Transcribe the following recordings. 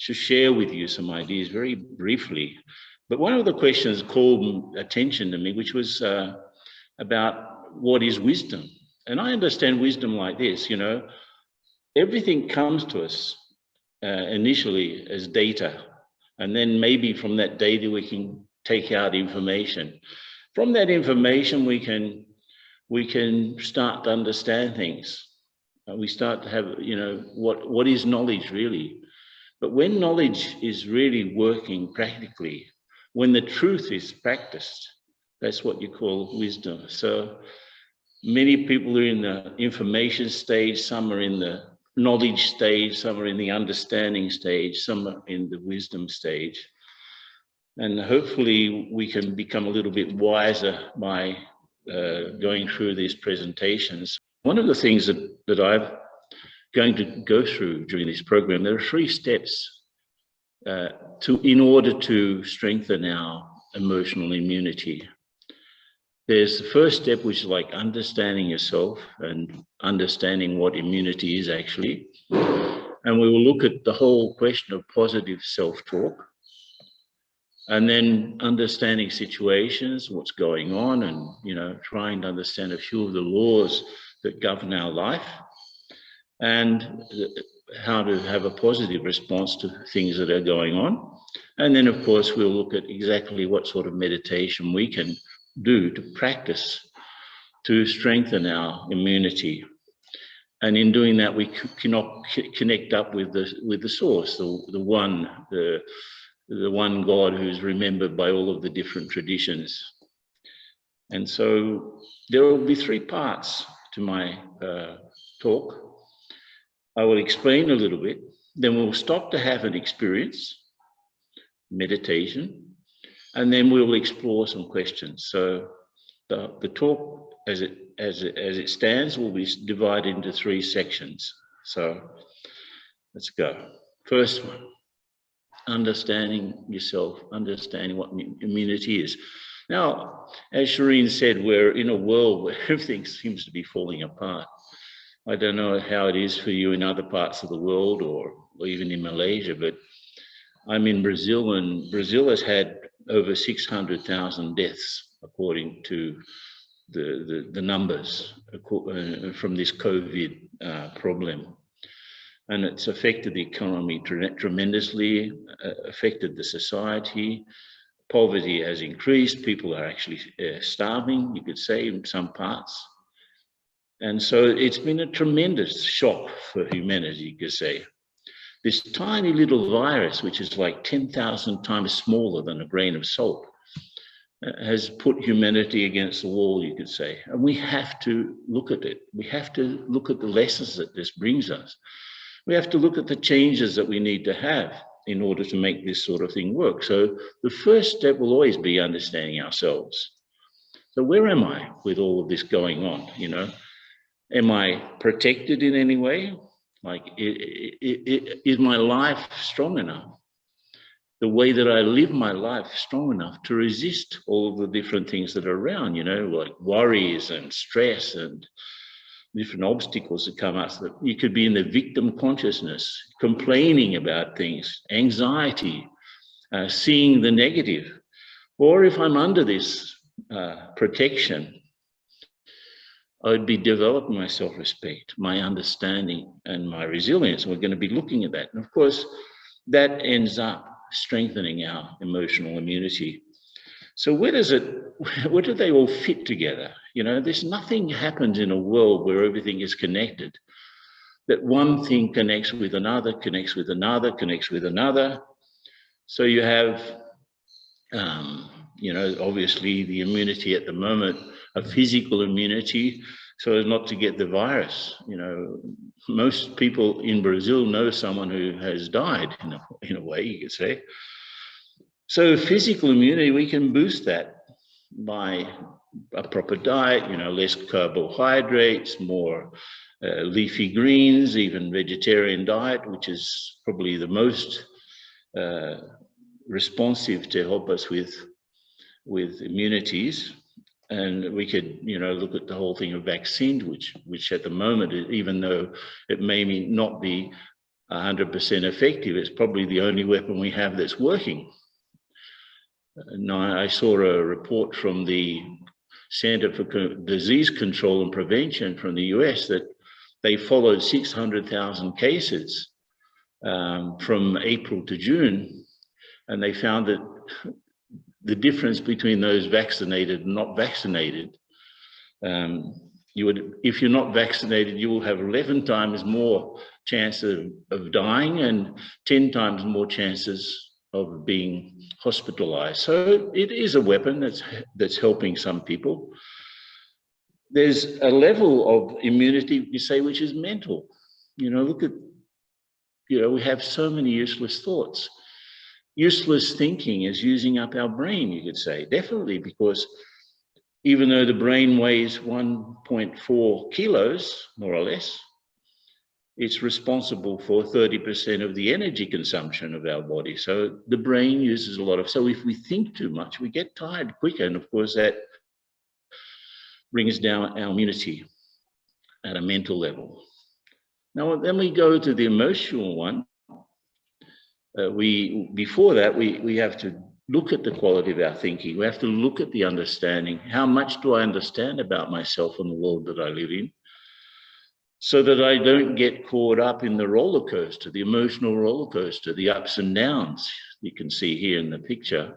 to share with you some ideas very briefly. But one of the questions called attention to me, which was about what is wisdom. And I understand wisdom like this, everything comes to us initially as data. And then maybe from that data, we can take out information. From that information, we can start to understand things. We start to have, what is knowledge really? But when knowledge is really working practically, when the truth is practiced, that's what you call wisdom. So many people are in the information stage, some are in the knowledge stage, some are in the understanding stage, some are in the wisdom stage. And hopefully we can become a little bit wiser by going through these presentations. One of the things that I'm going to go through during this program, there are 3 steps in order to strengthen our emotional immunity. There's the first step, which is like understanding yourself and understanding what immunity is actually. And we will look at the whole question of positive self-talk. And then understanding situations, what's going on, and trying to understand a few of the laws that govern our life, and how to have a positive response to things that are going on. And then, of course, we'll look at exactly what sort of meditation we can do to practice to strengthen our immunity. And in doing that, we cannot connect up with the source, the one God who's remembered by all of the different traditions. And so there will be 3 parts to my talk. I will explain a little bit, then we'll stop to have an experience, meditation, and then we will explore some questions. So the talk as it stands will be divided into 3 sections. So let's go. First one, understanding yourself, understanding what immunity is. Now, as Shireen said, we're in a world where everything seems to be falling apart. I don't know how it is for you in other parts of the world or even in Malaysia, but I'm in Brazil, and Brazil has had over 600,000 deaths, according to the numbers from this COVID problem. And it's affected the economy tremendously, affected the society. Poverty has increased. People are actually starving, you could say, in some parts. And so it's been a tremendous shock for humanity, you could say. This tiny little virus, which is like 10,000 times smaller than a grain of salt, has put humanity against the wall, you could say. And we have to look at it. We have to look at the lessons that this brings us. We have to look at the changes that we need to have in order to make this sort of thing work. So the first step will always be understanding ourselves. So where am I with all of this going on, Am I protected in any way? Like, is my life strong enough? The way that I live my life strong enough to resist all of the different things that are around, like worries and stress and different obstacles that come up. So that you could be in the victim consciousness, complaining about things, anxiety, seeing the negative. Or if I'm under this protection, I would be developing my self-respect, my understanding, and my resilience. We're going to be looking at that. And of course, that ends up strengthening our emotional immunity. So where do they all fit together? There's nothing happens in a world where everything is connected, that one thing connects with another, connects with another, connects with another. So you have, obviously the immunity at the moment, a physical immunity, so as not to get the virus. Most people in Brazil know someone who has died, in a way, you could say. So physical immunity, we can boost that by a proper diet, less carbohydrates, more leafy greens, even vegetarian diet, which is probably the most responsive to help us with immunities. And we could, look at the whole thing of vaccines, which at the moment, even though it may not be 100% effective. It's probably the only weapon we have that's working. And I saw a report from the Center for Disease Control and Prevention from the US that they followed 600,000 cases from April to June, and they found that the difference between those vaccinated and not vaccinated, if you're not vaccinated, you will have 11 times more chance of dying and 10 times more chances of being hospitalized. So it is a weapon that's helping some people. There's a level of immunity, you say, which is mental. Look at, we have so many useless thoughts. Useless thinking is using up our brain, you could say, definitely, because even though the brain weighs 1.4 kilos, more or less, it's responsible for 30% of the energy consumption of our body. So the brain uses a lot of, so if we think too much, we get tired quicker. And of course, that brings down our immunity at a mental level. Now, then we go to the emotional one. Before that, we have to look at the quality of our thinking. We have to look at the understanding. How much do I understand about myself and the world that I live in? So that I don't get caught up in the roller coaster, the emotional roller coaster, the ups and downs you can see here in the picture,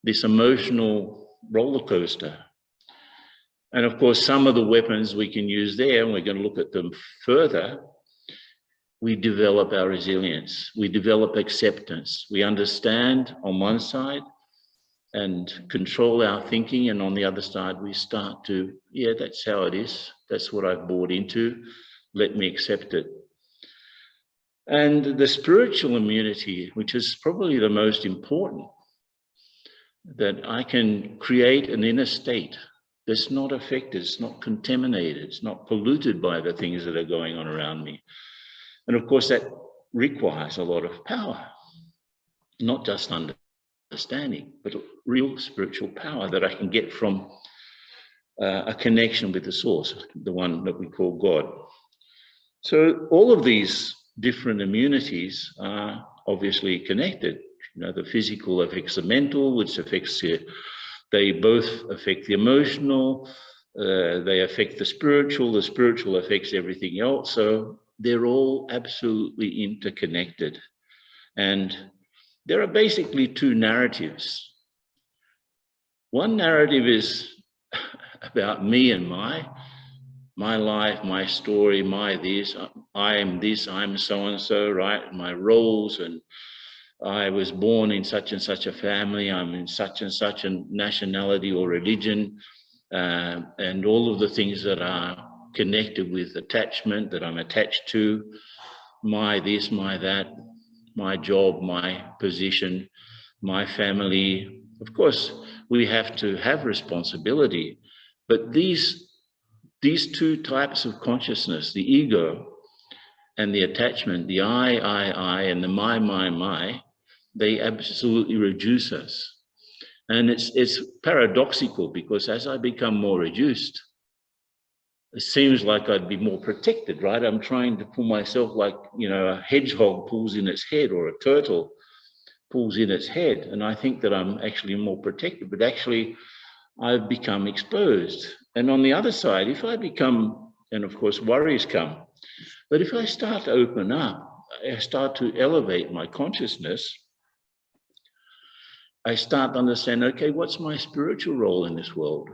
this emotional roller coaster. And of course, some of the weapons we can use there, and we're going to look at them further. We develop our resilience, we develop acceptance, we understand on one side and control our thinking, and on the other side we start to, yeah, that's how it is, that's what I've bought into, let me accept it. And the spiritual immunity, which is probably the most important, that I can create an inner state that's not affected, it's not contaminated, it's not polluted by the things that are going on around me. And of course that requires a lot of power, not just understanding, but real spiritual power that I can get from a connection with the source, the one that we call God. So all of these different immunities are obviously connected. The physical affects the mental, which affects they both affect the emotional, they affect the spiritual affects everything else. So they're all absolutely interconnected. And there are basically two narratives. One narrative is about me and my life, my story, my this, I am this, I'm so-and-so, right? My roles, and I was born in such and such a family, I'm in such and such a nationality or religion, and all of the things that are connected with attachment, that I'm attached to, my this, my that, my job, my position, my family. Of course, we have to have responsibility, but these two types of consciousness, the ego and the attachment, the I, and the my, they absolutely reduce us. And it's paradoxical, because as I become more reduced, it seems like I'd be more protected, right? I'm trying to pull myself like, a hedgehog pulls in its head, or a turtle pulls in its head. And I think that I'm actually more protected, but actually I've become exposed. And on the other side, if I become, and of course worries come, but if I start to open up, I start to elevate my consciousness, I start to understand, okay, what's my spiritual role in this world?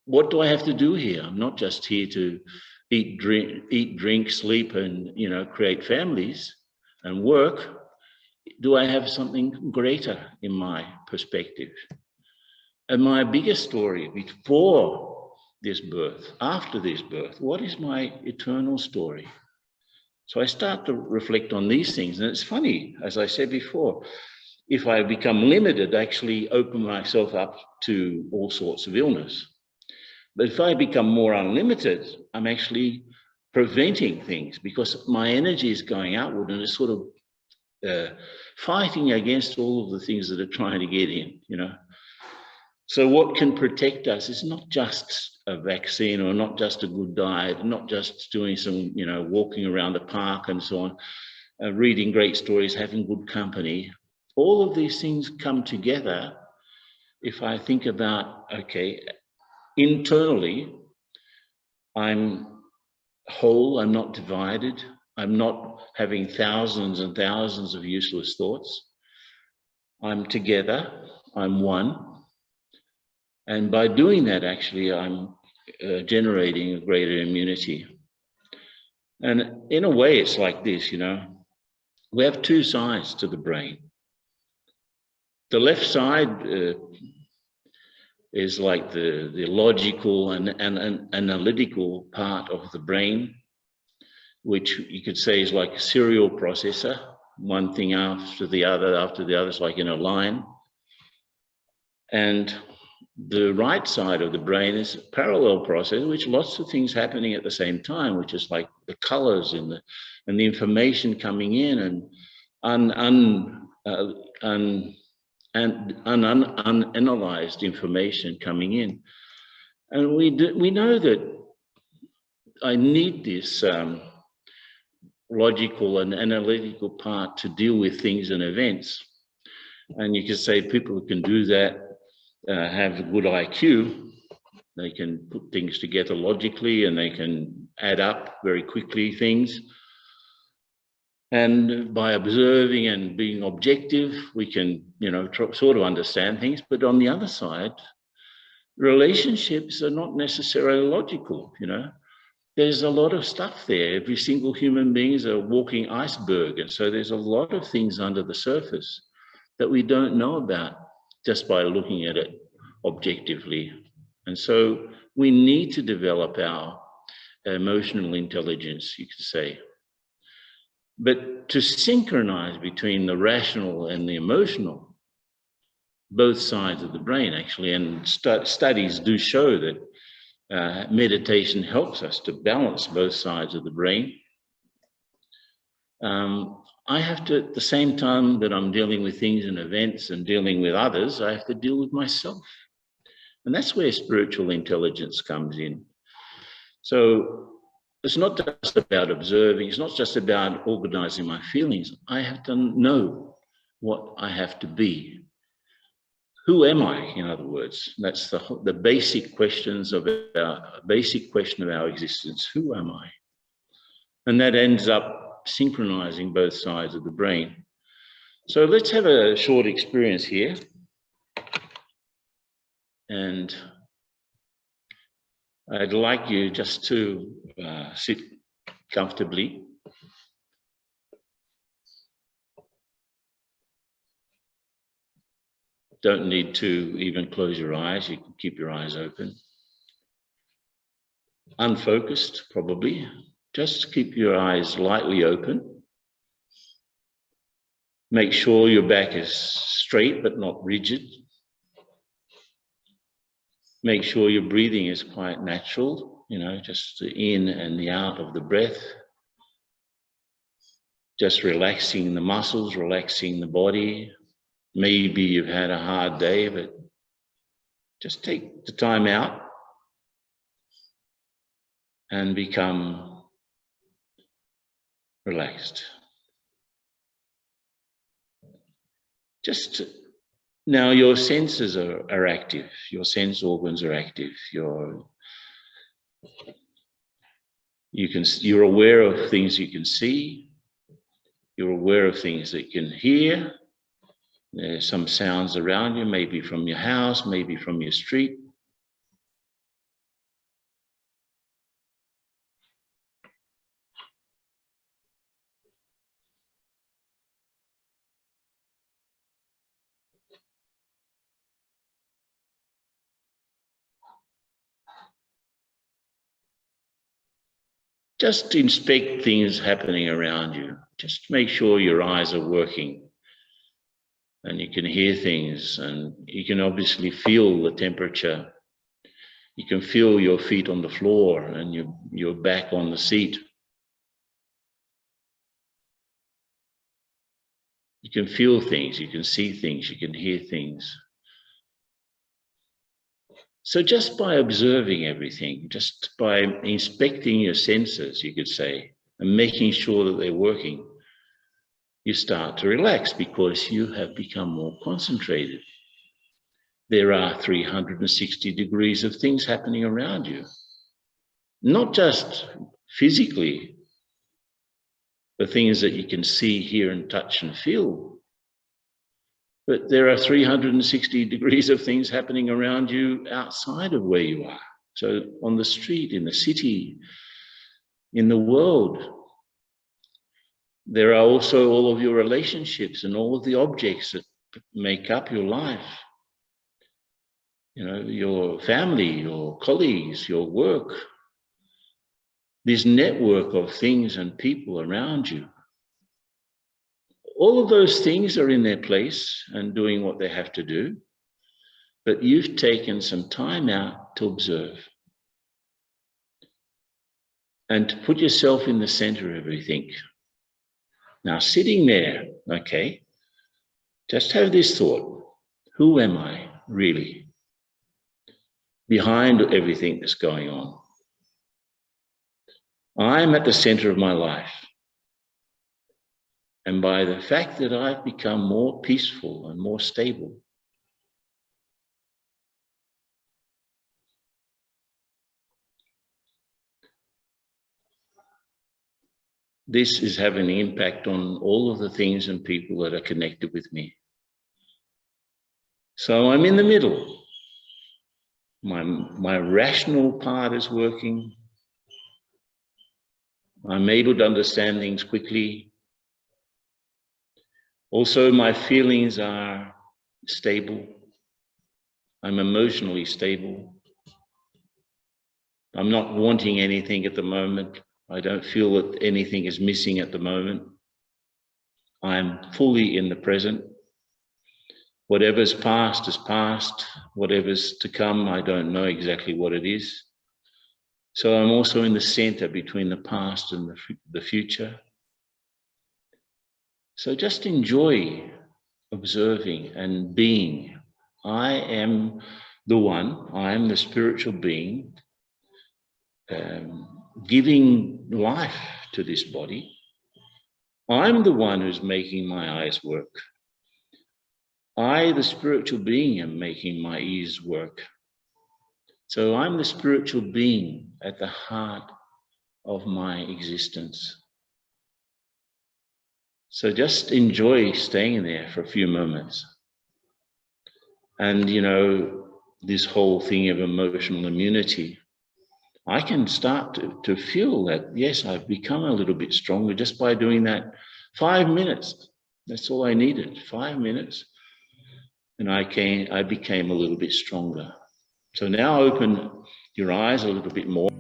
What do I have to do here? I'm not just here to eat, drink, sleep, and create families and work. Do I have something greater in my perspective? And my biggest story before this birth, after this birth, what is my eternal story? So I start to reflect on these things. And it's funny, as I said before, if I become limited, I actually open myself up to all sorts of illness. But if I become more unlimited, I'm actually preventing things, because my energy is going outward and it's sort of fighting against all of the things that are trying to get in, So what can protect us is not just a vaccine or not just a good diet, not just doing some, walking around the park and so on, reading great stories, having good company. All of these things come together if I think about, okay, internally, I'm whole, I'm not divided, I'm not having thousands and thousands of useless thoughts. I'm together, I'm one. And by doing that, actually, I'm generating a greater immunity. And in a way, it's like this, we have two sides to the brain. The left side is like the logical and analytical part of the brain, which you could say is like a serial processor, one thing after the other, it's like in a line. And the right side of the brain is a parallel process, which lots of things happening at the same time, which is like the colors and the information coming in and unanalyzed information coming in. And we know that I need this logical and analytical part to deal with things and events. And you can say people who can do that have a good IQ. They can put things together logically and they can add up very quickly things. And by observing and being objective, we can, sort of understand things. But on the other side, relationships are not necessarily logical, There's a lot of stuff there. Every single human being is a walking iceberg. And so there's a lot of things under the surface that we don't know about just by looking at it objectively. And so we need to develop our emotional intelligence, you could say. But to synchronize between the rational and the emotional, both sides of the brain actually, and studies do show that meditation helps us to balance both sides of the brain. I have to, at the same time that I'm dealing with things and events and dealing with others, I have to deal with myself. And that's where spiritual intelligence comes in. So it's not just about observing, it's not just about organizing my feelings. I have to know what I have to be. Who am I, in other words? That's the basic questions of our basic question of our existence. Who am I? And that ends up synchronizing both sides of the brain. So let's have a short experience here. And I'd like you just to sit comfortably. Don't need to even close your eyes. You can keep your eyes open. Unfocused, probably. Just keep your eyes lightly open. Make sure your back is straight but not rigid. Make sure your breathing is quite natural, just the in and the out of the breath. Just relaxing the muscles, relaxing the body. Maybe you've had a hard day, but just take the time out and become relaxed. Just now your senses are active, your sense organs are active, you're aware of things you can see, you're aware of things that you can hear. There's some sounds around you, maybe from your house, maybe from your street. Just inspect things happening around you. Just make sure your eyes are working and you can hear things and you can obviously feel the temperature. You can feel your feet on the floor and your back on the seat. You can feel things, you can see things, you can hear things. So just by observing everything, just by inspecting your senses, you could say, and making sure that they're working, you start to relax because you have become more concentrated. There are 360 degrees of things happening around you, not just physically, the things that you can see, hear, and touch and feel, but there are 360 degrees of things happening around you outside of where you are. So on the street, in the city, in the world, there are also all of your relationships and all of the objects that make up your life. You know, your family, your colleagues, your work, this network of things and people around you. All of those things are in their place and doing what they have to do, but you've taken some time out to observe and to put yourself in the center of everything. Now, sitting there, okay, just have this thought: who am I really behind everything that's going on? I'm at the center of my life. And by the fact that I've become more peaceful and more stable, this is having an impact on all of the things and people that are connected with me. So I'm in the middle. My rational part is working. I'm able to understand things quickly. Also, my feelings are stable. I'm emotionally stable. I'm not wanting anything at the moment. I don't feel that anything is missing at the moment. I'm fully in the present. Whatever's past is past. Whatever's to come, I don't know exactly what it is. So I'm also in the center between the past and the future. So just enjoy observing and being. I am the one, I am the spiritual being, giving life to this body. I'm the one who's making my eyes work. I, the spiritual being, am making my ears work. So I'm the spiritual being at the heart of my existence. So just enjoy staying there for a few moments. And, you know, this whole thing of emotional immunity, I can start to feel that, yes, I've become a little bit stronger just by doing that 5 minutes. That's all I needed, 5 minutes. And I became a little bit stronger. So now open your eyes a little bit more.